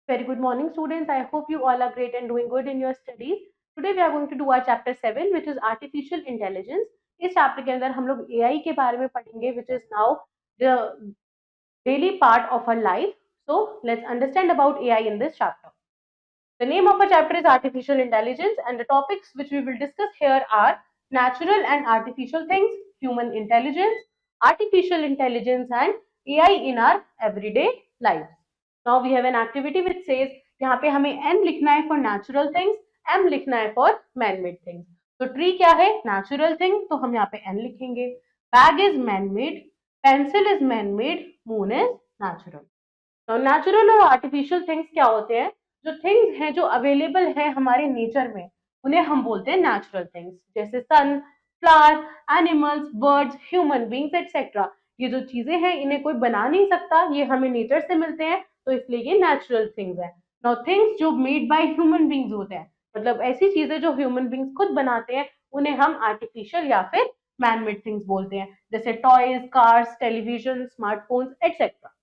Very good morning, students. I hope you all are great and doing good in your studies. Today we are going to do our chapter 7, which is artificial intelligence. इस chapter के अंदर हम लोग AI के बारे में पढ़ेंगे, which is now the daily part of our life. So let's understand about AI in this chapter. The name of our chapter is artificial intelligence, and the topics which we will discuss here are natural and artificial things, human intelligence, artificial intelligence, and AI in our everyday life. Now we have an activity which says यहाँ पे हमें N लिखना है for natural things, M लिखना है for man-made things. तो tree क्या है? Natural thing, तो हम यहाँ पे N लिखेंगे. Bag is man-made, pencil is man-made, moon is natural. तो नेचुरल और आर्टिफिशियल थिंग्स क्या होते हैं? जो थिंग्स हैं जो अवेलेबल है हमारे नेचर में, उन्हें हम बोलते हैं नेचुरल थिंग्स, जैसे sun, flower, animals, birds, human beings etcetera. ये जो चीजें हैं इन्हें कोई बना नहीं सकता, ये हमें नेचर से मिलते हैं, तो इसलिए ये नेचुरल थिंग्स है. नाउ थिंग्स जो मेड बाय ह्यूमन बींग्स होते हैं, मतलब ऐसी चीजें जो ह्यूमन बींग्स खुद बनाते हैं, उन्हें हम आर्टिफिशियल या फिर मैनमेड थिंग्स बोलते हैं, जैसे toys, cars, television, smartphones etcetera.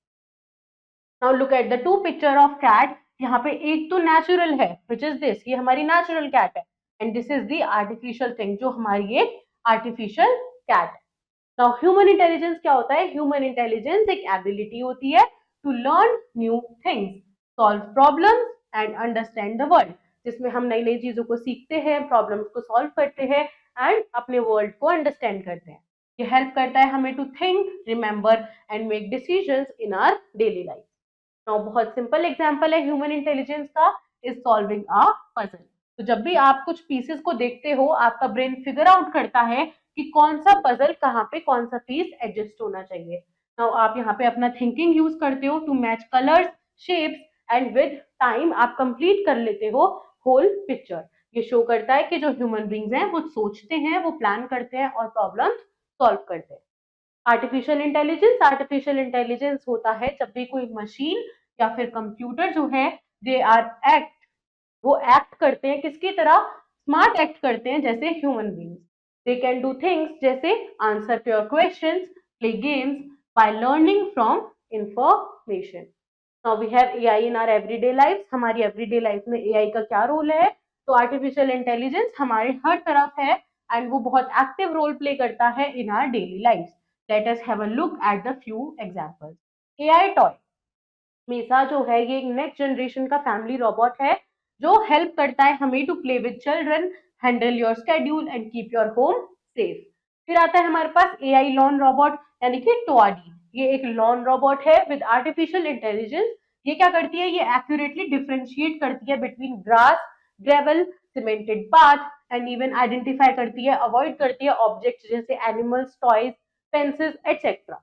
Now look at the two picture of cat. यहाँ पे एक तो नेचुरल है, विच इज दिस, ये हमारी नेचुरल कैट है, and this is the artificial thing, जो हमारी एक आर्टिफिशियल कैट है. नाउ ह्यूमन इंटेलिजेंस क्या होता है? ह्यूमन इंटेलिजेंस एक एबिलिटी होती है to learn new things, solve problems and understand the world, जिसमें हम नई नई चीजों को सीखते हैं, प्रॉब्लम्स को सॉल्व करते हैं एंड अपने वर्ल्ड को अंडरस्टैंड करते हैं. ये हेल्प करता है हमें to think, remember and make decisions in our daily life. Now बहुत सिंपल एग्जांपल है ह्यूमन इंटेलिजेंस का, इज सॉल्विंग अ पजल. तो जब भी आप कुछ पीसेस को देखते हो, आपका ब्रेन फिगर आउट करता है कि कौन सा पजल कहाँ पे कौन सा पीस एडजस्ट होना चाहिए. नाउ आप यहाँ पे अपना थिंकिंग यूज करते हो to match colours, shapes, and with time आप कंप्लीट कर लेते हो होल पिक्चर. ये शो करता है कि जो ह्यूमन बींग्स हैं वो सोचते हैं, वो प्लान करते हैं और प्रॉब्लम सॉल्व करते हैं. आर्टिफिशियल इंटेलिजेंस होता है जब भी कोई मशीन या फिर कंप्यूटर जो है, दे आर एक्ट, वो एक्ट करते हैं किसकी तरह? स्मार्ट एक्ट करते हैं जैसे human beings. They can do things जैसे answer your questions, play games, by learning from information. Now we have AI in our everyday life. हमारी एवरीडे लाइफ में एआई का क्या रोल है? तो आर्टिफिशियल इंटेलिजेंस हमारे हर तरफ है एंड वो बहुत एक्टिव रोल प्ले करता है in our daily life. Let us have a look at the few examples. AI toy मेसा जो है, ये एक नेक्स्ट जनरेशन का फैमिली रोबोट है जो हेल्प करता है हमें to play with children, handle your schedule and keep your home safe. फिर आता है हमारे पास एआई लॉन रोबोट, यानी कि टोआडी. ये एक लॉन रोबोट है विद आर्टिफिशियल इंटेलिजेंस. ये क्या करती है? ये एक्यूरेटली डिफरेंशिएट करती है between grass, gravel, cemented path and even identify करती है, अवॉइड करती है ऑब्जेक्ट्स जैसे animals, toys, fences etcetera.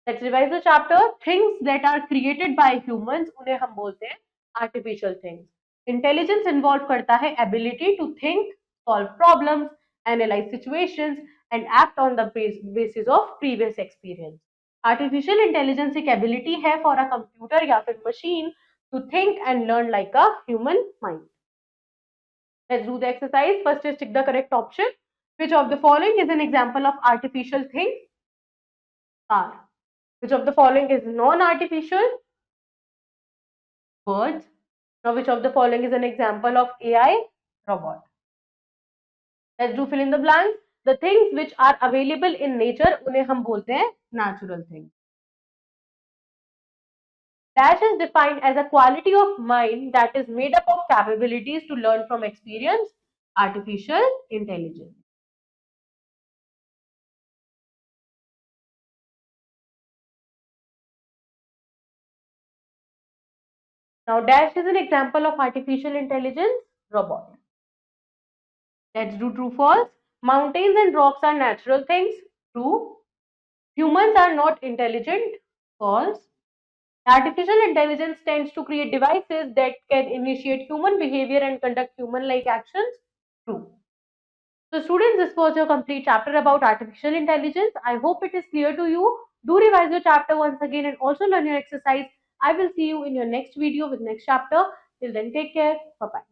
Let's revise the chapter. Things that are created by humans, उन्हें हम बोलते हैं artificial things. Intelligence involve करता है ability to think, solve problems, analyze situations and act on the basis of previous experience. Artificial intelligence एक ability है for a computer या फिर machine to think and learn like a human mind. Let's do the exercise. First is tick the correct option. Which of the following is an example of artificial thing? Are. Which of the following is non-artificial? Birds. Now, which of the following is an example of AI? Robot. Let's do fill in the blanks. The things which are available in nature, उन्हें हम बोलते हैं natural things. Dash is defined as a quality of mind that is made up of capabilities to learn from experience. Artificial intelligence. Now, Dash is an example of artificial intelligence. Robot. Let's do true false. Mountains and rocks are natural things. True. Humans are not intelligent. False. Artificial intelligence tends to create devices that can initiate human behavior and conduct human-like actions. True. So students, this was your complete chapter about artificial intelligence. I hope it is clear to you. Do revise your chapter once again and also learn your exercise. I will see you in your next video with next chapter. Till then, take care. Bye-bye.